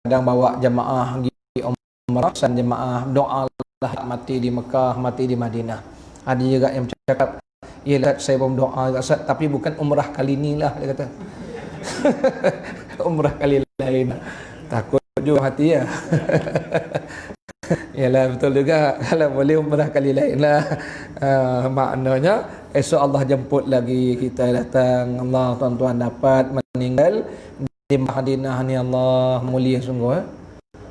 kadang bawa jemaah pergi umrah, dan jemaah doa lah mati di Mekah, mati di Madinah. Ada juga yang cakap, "Ya, saya pun doa Ustaz, tapi bukan umrah kali ni lah," dia kata. Umrah kali lain. Takut juga hati ya. Yalah, betul juga. Kalau boleh umrah kali lain lah. Maknanya esok Allah jemput lagi kita datang. Allah, tuan-tuan dapat meninggal di Madinah ni. Allah mulia sungguh.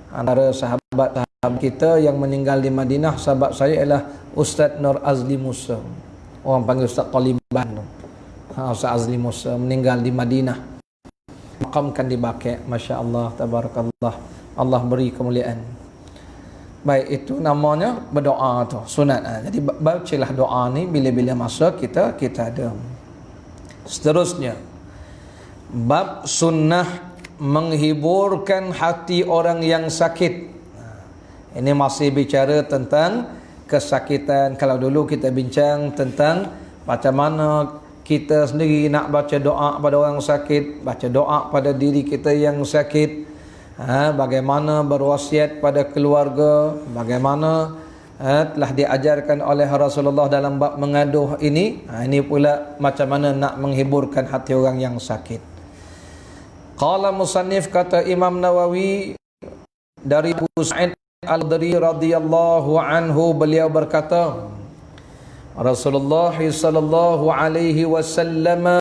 Antara sahabat kita yang meninggal di Madinah, sahabat saya ialah Ustaz Nur Azli Musa. Orang panggil Ustaz Taliban tu. Ustaz Azli Musa meninggal di Madinah. Makamkan di Baqi'. Masya Allah, tabarakallah. Allah beri kemuliaan. Baik, itu namanya berdoa tu, sunat. Jadi bacalah doa ni bila-bila masa kita ada. Seterusnya, bab sunnah menghiburkan hati orang yang sakit. Ini masih bicara tentang kesakitan. Kalau dulu kita bincang tentang macam mana kita sendiri nak baca doa pada orang sakit, baca doa pada diri kita yang sakit, bagaimana berwasiat pada keluarga, bagaimana telah diajarkan oleh Rasulullah dalam bab mengaduh ini. Ini pula macam mana nak menghiburkan hati orang yang sakit. Qala musannif, kata Imam Nawawi dari Abu Sa'id Al-Khudri radhiyallahu anhu, beliau berkata, Rasulullah sallallahu alaihi wasallam,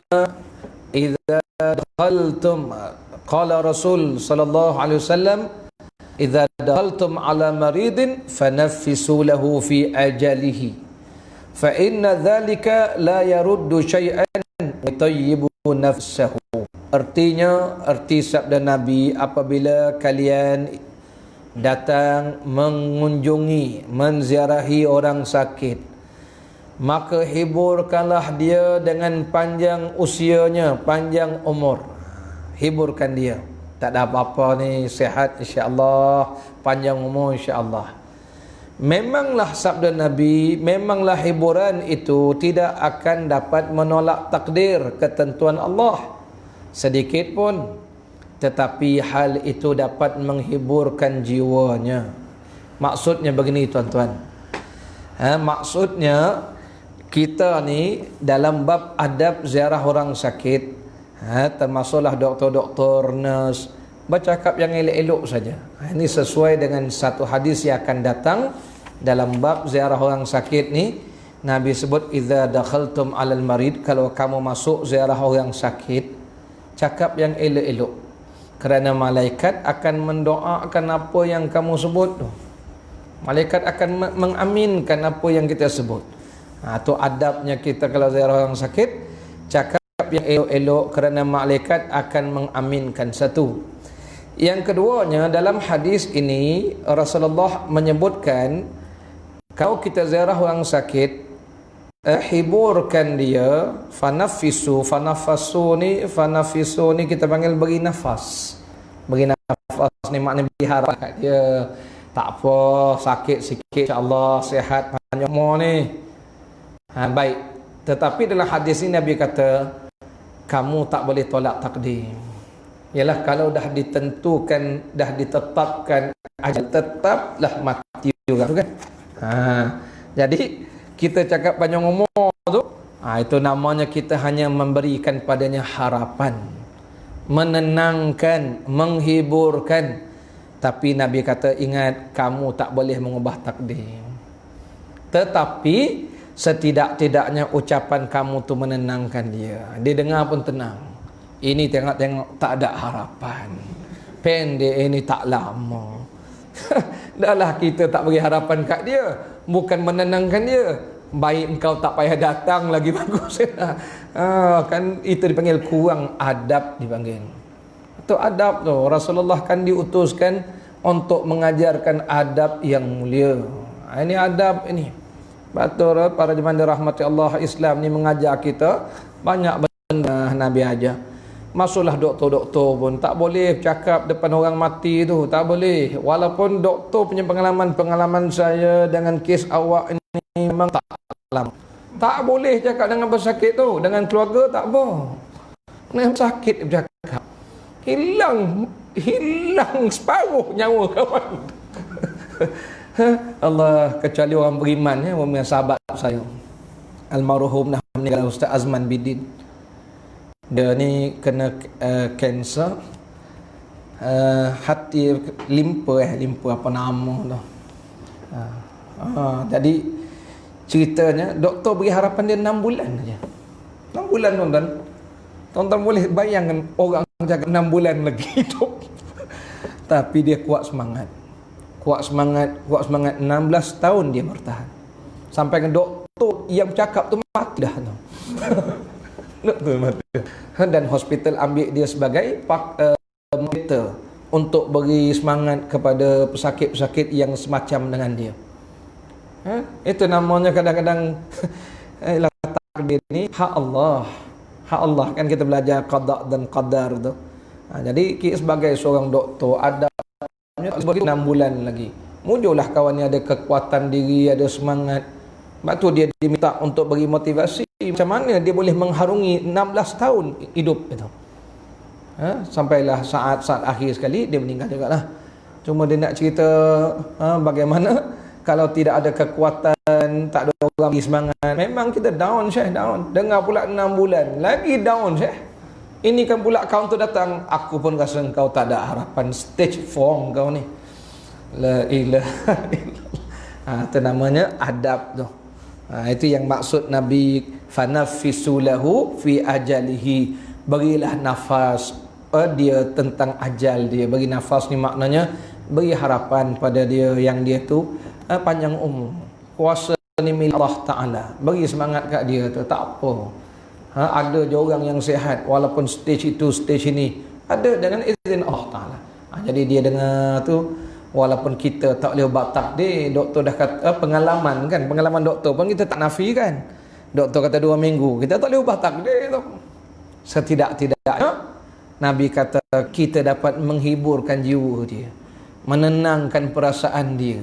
idza dakhaltum, qala Rasul sallallahu alaihi wasallam, idza dakhaltum ala maridin fanaffisu lahu fi ajalihi fa inna dhalika la yaruddu syai'an yutayyibu nafsahu. Artinya, arti sabda Nabi, apabila kalian datang mengunjungi, menziarahi orang sakit, maka hiburkanlah dia dengan panjang usianya, panjang umur. Hiburkan dia. Tak ada apa-apa ni, sihat insya-Allah, panjang umur insya-Allah. Memanglah sabda Nabi, memanglah hiburan itu tidak akan dapat menolak takdir, ketentuan Allah sedikit pun, tetapi hal itu dapat menghiburkan jiwanya. Maksudnya begini tuan-tuan, maksudnya kita ni dalam bab adab ziarah orang sakit, termasuklah doktor-doktor, nurse, bercakap yang elok-elok saja. Ini sesuai dengan satu hadis yang akan datang dalam bab ziarah orang sakit ni. Nabi sebut, idza dakhaltum alal marid, kalau kamu masuk ziarah orang sakit, cakap yang elok-elok, kerana malaikat akan mendoakan apa yang kamu sebut tu. Malaikat akan mengaminkan apa yang kita sebut. Itu adabnya kita kalau ziarah orang sakit, cakap yang elok-elok, kerana malaikat akan mengaminkan. Satu. Yang keduanya, dalam hadis ini Rasulullah menyebutkan, kalau kita ziarah orang sakit, hiburkan dia, fanafisu ni kita panggil beri nafas. Beri nafas ni maknanya beri harap kat dia. Tak apa, sakit sikit insya-Allah, sihat panjang umur ni. Baik. Tetapi dalam hadis ini Nabi kata, kamu tak boleh tolak takdir. Ialah kalau dah ditentukan, dah ditetapkan ajal, tetaplah mati juga tu kan. Jadi kita cakap panjang umur tu, itu namanya kita hanya memberikan padanya harapan, menenangkan, menghiburkan. Tapi Nabi kata, ingat, kamu tak boleh mengubah takdir. Tetapi setidak-tidaknya ucapan kamu tu menenangkan dia. Dia dengar pun tenang. Ini tengok-tengok tak ada harapan. Pendek ini tak lama. Dahlah kita tak beri harapan kat dia, bukan menenangkan dia. Baik engkau tak payah datang lagi bagus. Kan itu dipanggil kurang adab, dipanggil. Itu adab tu. Rasulullah kan diutuskan untuk mengajarkan adab yang mulia. Ini adab ini. Betul, para jemaah dirahmati Allah, Islam ni mengajar kita banyak benda Nabi ajar. Masuklah doktor-doktor pun tak boleh cakap depan orang mati tu, tak boleh. Walaupun doktor punya pengalaman saya dengan kes awak ini memang tak lama. Tak boleh cakap dengan pesakit tu, dengan keluarga tak boleh. Dengan sakit bercakap. hilang separuh nyawa kawan. Allah, kecuali orang beriman ya, orang sahabat saya almarhum dah meninggal, Ustaz Azman Bidin. Dia ni kena kanser hati, limpa apa nama tu. Jadi ceritanya doktor beri harapan dia 6 bulan saja. 6 bulan tuan-tuan. Tuan-tuan boleh bayangkan orang jaga 6 bulan lagi hidup. Tapi dia kuat semangat. Kuat semangat 16 tahun dia bertahan. Sampai ke doktor yang cakap tu mati dah tu. Doktor mati. Dan hospital ambil dia sebagai monitor untuk beri semangat kepada pesakit-pesakit yang semacam dengan dia. Itu namanya kadang-kadang takdir ni hak Allah. Hak Allah, kan kita belajar qada dan qadar tu. Jadi kita sebagai seorang doktor ada 6 bulan lagi. Muncullah kawan ni ada kekuatan diri, ada semangat. Sebab tu dia diminta untuk bagi motivasi macam mana dia boleh mengharungi 16 tahun hidup itu. Sampailah saat-saat akhir sekali dia meninggal juga lah. Cuma dia nak cerita bagaimana kalau tidak ada kekuatan, tak ada orang bagi semangat, memang kita down Syekh, down. Dengar pula 6 bulan lagi down Syekh. Ini kan pula kawan tu datang, aku pun rasa kau tak ada harapan, stage 4 kau ni. La ilaha illallah. Itu namanya adab tu. Itu yang maksud Nabi fanafisu lahu fi ajalihi, berilah nafas dia tentang ajal dia. Bagi nafas ni maknanya beri harapan pada dia yang dia tu panjang umur. Kuasa ni milik Allah Ta'ala. Bagi semangat kat dia tu, tak apa. Ada je orang yang sihat walaupun stage itu stage ini ada dengan izin Allah Ta'ala. Jadi dia dengar tu, walaupun kita tak boleh ubah takdir, doktor dah kata pengalaman kan, pengalaman doktor pun kita tak nafi kan. Doktor kata 2 minggu, kita tak boleh ubah takdir tu. Setidak-tidaknya Nabi kata kita dapat menghiburkan jiwa dia, menenangkan perasaan dia.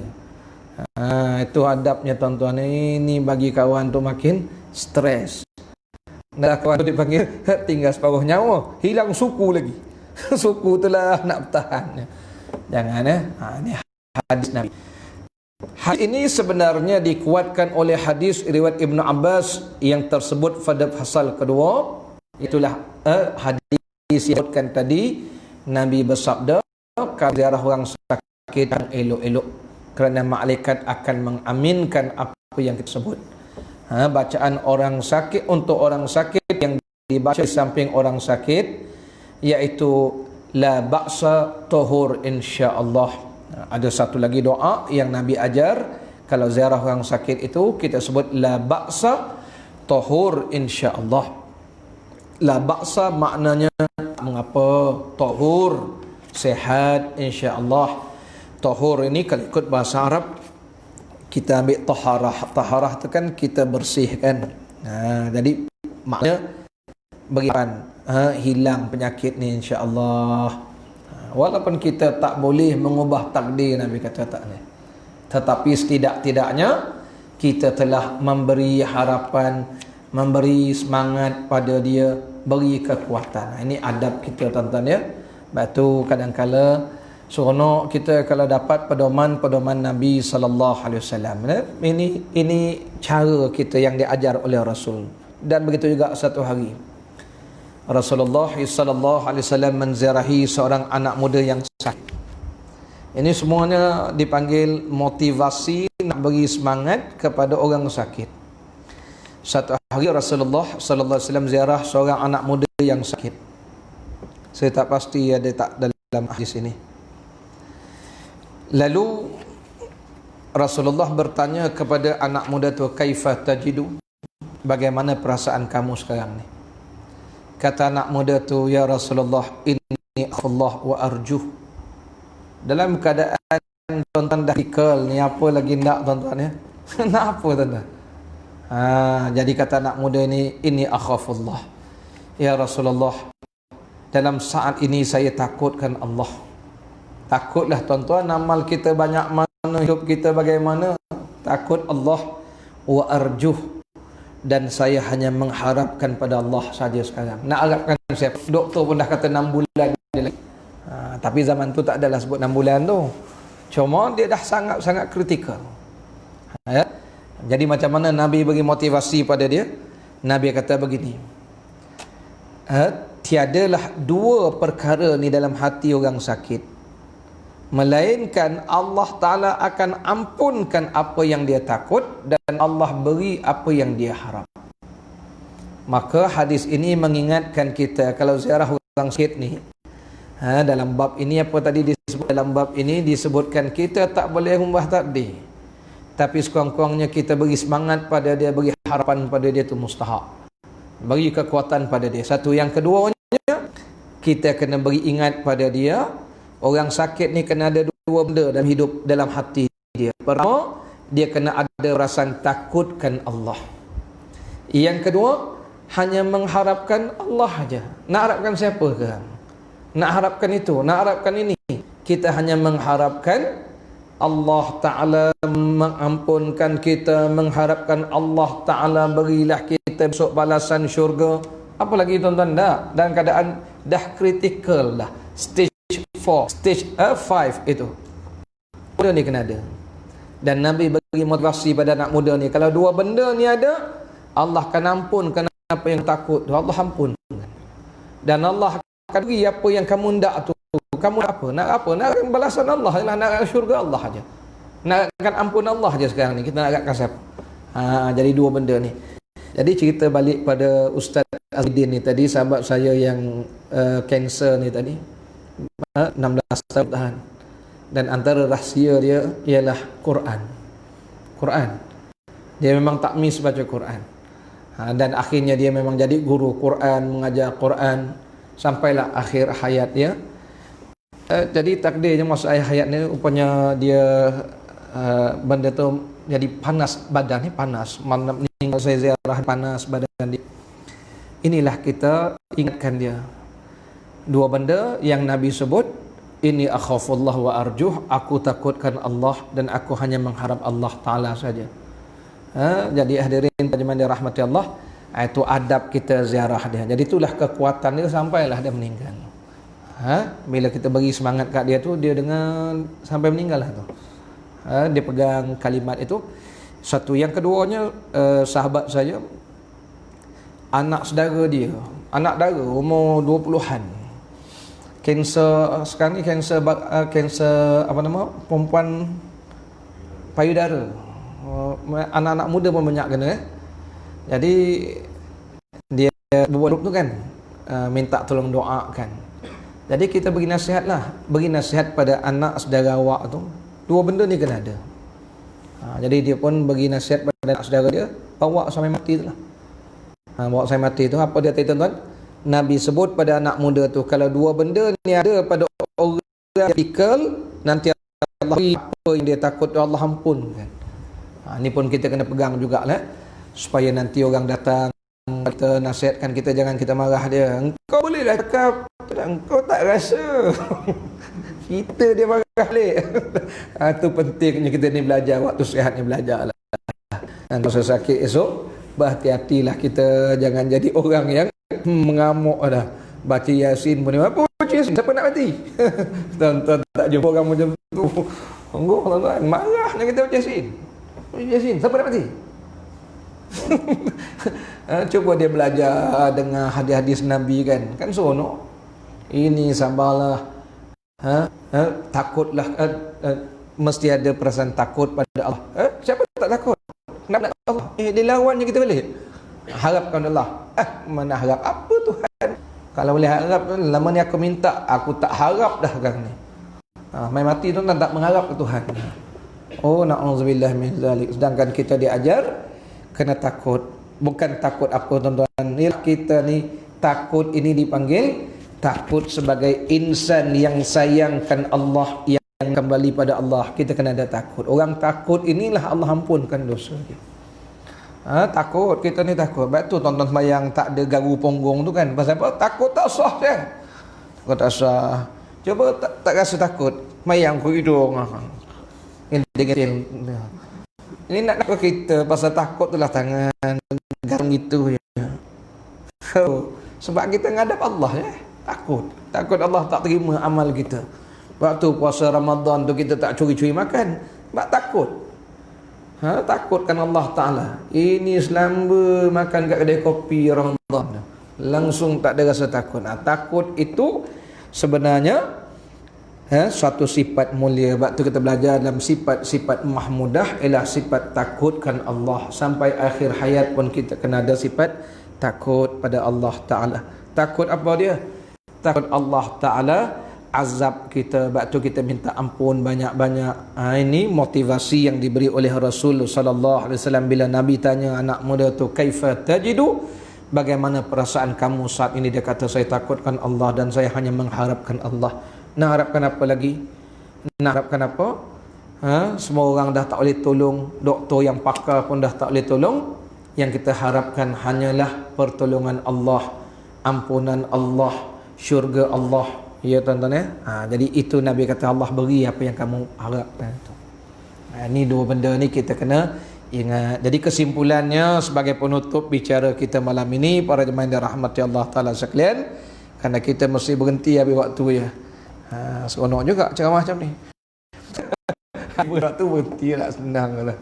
Itu adabnya tuan-tuan. Ini bagi kawan tu makin stres. Dah kawan tu dipanggil tinggal separuh nyawa, hilang suku lagi. Suku tu lah nak bertahan. Jangan ini hadis Nabi. Hadis ini sebenarnya dikuatkan oleh hadis riwayat Ibnu Abbas yang tersebut pada pasal kedua. Itulah hadis yang disebutkan tadi. Nabi bersabda, kalau ziarah orang sakit dan elok-elok, kerana malaikat akan mengaminkan apa yang kita sebut. Bacaan orang sakit untuk orang sakit yang dibaca di samping orang sakit, iaitu la ba'sa tuhur insya-Allah. Ada satu lagi doa yang Nabi ajar kalau ziarah orang sakit itu, kita sebut la ba'sa tuhur insya-Allah. La ba'sa maknanya mengapa, tuhur sehat insya-Allah. Tahur ini kalau ikut bahasa Arab kita ambil taharah. Taharah tu kan kita bersihkan. Jadi maknanya bagaimana hilang penyakit ni insya-Allah. Walaupun kita tak boleh mengubah takdir, Nabi kata tak ni. Tetapi setidak-tidaknya kita telah memberi harapan, memberi semangat pada dia, beri kekuatan. Ini adab kita tuan-tuan ya. Sebab tu kadang-kala seronok kita kalau dapat pedoman-pedoman Nabi sallallahu alaihi wasallam. Ini cara kita yang diajar oleh Rasul. Dan begitu juga satu hari Rasulullah sallallahu alaihi wasallam menziarahi seorang anak muda yang sakit. Ini semuanya dipanggil motivasi nak beri semangat kepada orang sakit. Satu hari Rasulullah sallallahu alaihi wasallam ziarah seorang anak muda yang sakit. Saya tak pasti ada tak dalam hadis ini. Lalu Rasulullah bertanya kepada anak muda tu, kaifa tajidu, bagaimana perasaan kamu sekarang ni? Kata anak muda tu, ya Rasulullah, inni akhullah wa arjuh. Dalam keadaan tuan-tuan dah dikal ni, apa lagi nak tuan-tuan ya? Nak apa tuan-tuan? Jadi kata anak muda ini, inni akhafullah, ya Rasulullah, dalam saat ini saya takutkan Allah. Takutlah tuan-tuan, amal kita banyak mana, hidup kita bagaimana, takut Allah. Wa arjuh, dan saya hanya mengharapkan pada Allah saja sekarang. Nak harapkan siapa? Doktor pun dah kata 6 bulan lagi. Tapi zaman tu tak adalah sebut 6 bulan tu. Cuma dia dah sangat-sangat kritikal. Ya? Jadi macam mana Nabi bagi motivasi pada dia? Nabi kata begini. Tiadalah dua perkara ni dalam hati orang sakit, melainkan Allah Ta'ala akan ampunkan apa yang dia takut dan Allah beri apa yang dia harap. Maka hadis ini mengingatkan kita kalau ziarah orang sakit ni, dalam bab ini apa tadi disebut, dalam bab ini disebutkan kita tak boleh umbah takdir, tapi sekurang-kurangnya kita beri semangat pada dia, beri harapan pada dia, itu mustahak, beri kekuatan pada dia. Satu. Yang keduanya, kita kena beri ingat pada dia. Orang sakit ni kena ada dua benda dalam hidup, dalam hati dia. Pertama, dia kena ada perasaan takutkan Allah. Yang kedua, hanya mengharapkan Allah aja. Nak harapkan siapa ke? Nak harapkan itu, nak harapkan ini. Kita hanya mengharapkan Allah Ta'ala mengampunkan kita, mengharapkan Allah Ta'ala berilah kita besok balasan syurga. Apa lagi tuan-tuan? Dalam keadaan dah kritikal dah, stage 4, stage 5 itu. Benda ni kena ada. Dan Nabi bagi motivasi pada anak muda ni, kalau dua benda ni ada, Allah akan ampunkan apa yang takut tu, Allah ampunkan. Dan Allah akan beri apa yang kamu ndak tu. Kamu nak apa? Nak apa? Nak balasan Allah, nak syurga Allah aja. Nak akan ampun Allah aja sekarang ni. Kita nak agakkan siapa? Jadi dua benda ni. Jadi cerita balik pada Ustaz Azidin ni tadi, sahabat saya yang kanser ni tadi, 16 tahun tahan. Dan antara rahsia dia ialah Quran. Dia memang tak miss baca Quran. Dan akhirnya dia memang jadi guru Quran, mengajar Quran sampailah akhir hayat dia. Jadi takdirnya masa akhir hayat ni rupanya dia benda tu jadi panas badan ni, panas. Meninggal saya ziarah, panas badan dia. Inilah kita ingatkan dia. Dua benda yang Nabi sebut, ini akhafullah wa arjuh, aku takutkan Allah dan aku hanya mengharap Allah Ta'ala saja. Jadi hadirin penjemaah dirahmati Allah, itu adab kita ziarah dia. Jadi itulah kekuatan dia sampailah dia meninggal. Bila kita bagi semangat kat dia tu, dia dengan sampai meninggal lah tu. Dia pegang kalimat itu. Satu. Yang keduanya, sahabat saya, anak saudara dia, anak dara umur 20-an, kanser. Sekarang ni kanser apa nama, perempuan payudara. Anak-anak muda pun banyak kena. Jadi dia buat tu kan, minta tolong doakan. Jadi kita bagi nasihat lah, bagi nasihat pada anak saudara awak tu, dua benda ni kena ada. Jadi dia pun bagi nasihat pada anak saudara dia, bawa sampai mati tu lah. Bawa sampai mati tu, apa dia kata tuan? Nabi sebut pada anak muda tu, kalau dua benda ni ada pada orang yang pikal, nanti Allah apa yang dia takut tu Allah ampunkan. Ni pun kita kena pegang jugalah, supaya nanti orang datang kita nasihatkan kita, jangan kita marah dia. Engkau bolehlah cakap, engkau tak rasa. Kita dia marah balik. Itu pentingnya kita ni belajar, waktu sihat ni belajar lah. Dan kalau sakit esok, berhati-hatilah kita, jangan jadi orang yang mengamuk dah. Baca Yasin pun, apa baca Yasin? Siapa nak mati? Tuan-tuan tak jumpa orang macam tu. Enggak, tuan-tuan, marahnya kita baca Yasin. Yasin, siapa nak mati? Cuba dia belajar dengan hadis-hadis Nabi kan seronok. Ini sabarlah, takutlah, mesti ada perasaan takut pada Allah. Siapa tak takut? Kenapa nak Allah? Dia lawannya kita balik. Harapkan Allah. Mana harap apa Tuhan? Kalau boleh harap, lama ni aku minta, aku tak harap dah sekarang ni. Main mati tu tak mengharap ke Tuhan. Oh, na'udzubillah min zalik. Sedangkan kita diajar kena takut. Bukan takut apa tuan-tuan. Kita ni takut ini dipanggil takut sebagai insan yang sayangkan Allah, yang kembali pada Allah. Kita kena ada takut. Orang takut inilah Allah ampunkan dosa dia. Takut, kita ni takut. Sebab tu tuan-tuan sembahyang tak ada garu punggung tu kan. Pasal apa? Takut tak sah kan? Takut tak sah. Cuba tak rasa takut. Sembahyang ku hidung. Ini nak kita pasal takut tu lah tangan garang gitu ya. Sebab kita ngadap Allah ya. Takut Allah tak terima amal kita. Waktu puasa Ramadan tu kita tak curi-curi makan, sebab takut. Takutkan Allah Ta'ala. Ini selamba makan kat kedai kopi Ramadan, langsung tak ada rasa takut. Takut itu sebenarnya suatu sifat mulia. Sebab tu kita belajar dalam sifat mahmudah ialah sifat takutkan Allah. Sampai akhir hayat pun kita kena ada sifat takut pada Allah Ta'ala. Takut apa dia? Takut Allah Ta'ala azab kita. Sebab tu kita minta ampun banyak-banyak. Ini motivasi yang diberi oleh Rasul sallallahu alaihi wasallam bila Nabi tanya anak muda tu, kaifa tajidu, bagaimana perasaan kamu saat ini? Dia kata, saya takutkan Allah dan saya hanya mengharapkan Allah. Nak harapkan apa lagi? Nak harapkan apa? Semua orang dah tak boleh tolong, doktor yang pakar pun dah tak boleh tolong. Yang kita harapkan hanyalah pertolongan Allah, ampunan Allah, syurga Allah. Ya tuan-tuan ya. Jadi itu Nabi kata, Allah beri apa yang kamu harapkan. Ini dua benda ni kita kena ingat. Jadi kesimpulannya sebagai penutup bicara kita malam ini, para jemaah yang dirahmati Allah Ta'ala sekalian, kerana kita mesti berhenti habis waktu ya. Seronok juga ceramah macam ni. Waktu berhenti lah, senang lah.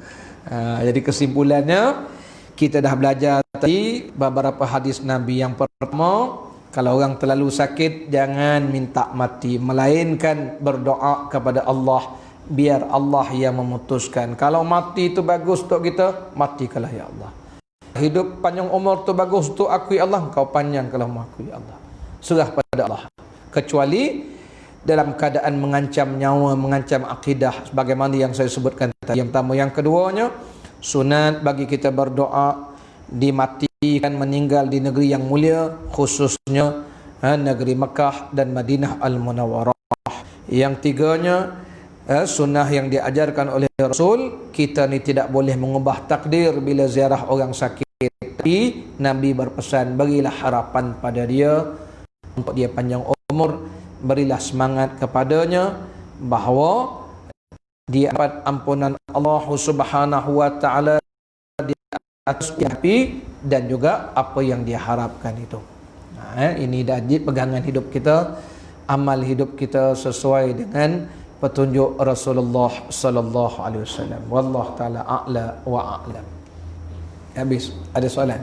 Jadi kesimpulannya, kita dah belajar tadi beberapa hadis Nabi. Yang pertama, kalau orang terlalu sakit, jangan minta mati, melainkan berdoa kepada Allah, biar Allah yang memutuskan. Kalau mati itu bagus untuk kita, matikanlah ya Allah. Hidup panjang umur itu bagus untuk aku ya Allah, kau panjangkanlah umur aku ya Allah. Serah pada Allah. Kecuali dalam keadaan mengancam nyawa, mengancam akidah, sebagaimana yang saya sebutkan tadi. Yang pertama. Yang keduanya, sunat bagi kita berdoa dimatikan meninggal di negeri yang mulia, khususnya negeri Mekah dan Madinah Al-Munawwarah. Yang tiganya, sunnah yang diajarkan oleh Rasul, kita ni tidak boleh mengubah takdir bila ziarah orang sakit. Tapi Nabi berpesan, berilah harapan pada dia untuk dia panjang umur, berilah semangat kepadanya bahawa dia dapat ampunan Allah Subhanahu wa Ta'ala di atas api dan juga apa yang dia harapkan itu. Ini jadi pegangan hidup kita, amal hidup kita sesuai dengan petunjuk Rasulullah sallallahu alaihi wasallam. Wallahu taala a'la wa a'lam. Habis, ada soalan?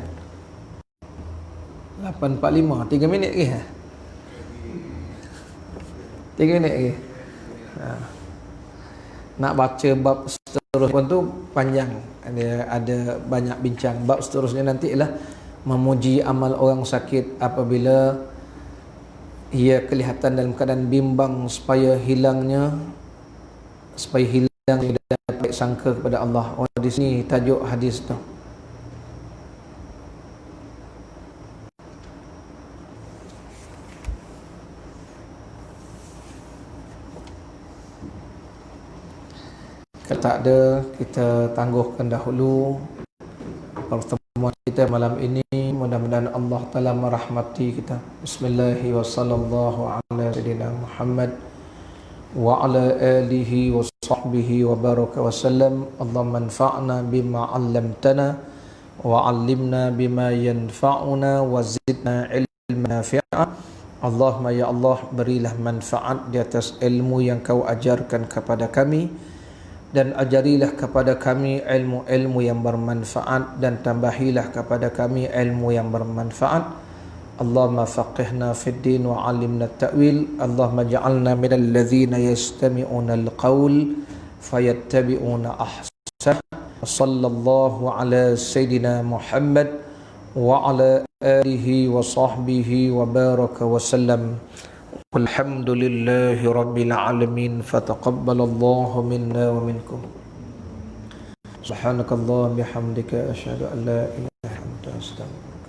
8.45, 3 minit lagi. 3 minit lagi. Nak baca bab seterusnya tu panjang, ada banyak bincang. Bab seterusnya nanti ialah memuji amal orang sakit apabila ia kelihatan dalam keadaan bimbang, supaya hilang dapat sangka kepada Allah. Di sini tajuk hadis tu. Kalau tak ada, kita tangguhkan dahulu pertemuan kita malam ini. Mudah-mudahan Allah Ta'ala merahmati kita. Bismillahirrahmanirrahim. Wa sallallahu ala sayyidina Muhammad wa ala alihi wa sahbihi wa baraka wa sallam. Allahumma anfa'na bima 'allamtana wa 'allimna bima yanfa'una wa zidna ilman nafi'a. Allahumma ya Allah, berilah manfaat di atas ilmu yang kau ajarkan kepada kami, dan ajarilah kepada kami ilmu-ilmu yang bermanfaat, dan tambahilah kepada kami ilmu yang bermanfaat. Allahumma faqihna fid din wa 'allimna at-ta'wil. Allahumma ja'alna minal ladzina yastami'una al-qawl fayattabi'una ahsana. Sallallahu ala sayyidina Muhammad wa ala alihi wa sahbihi wa baraka wa sallam. Alhamdulillahi Rabbil Alamin. Fataqabbalallahu minna wa minkum. Subhanakallah bihamdika asyhadu an la ilaha illa anta astaghfiruka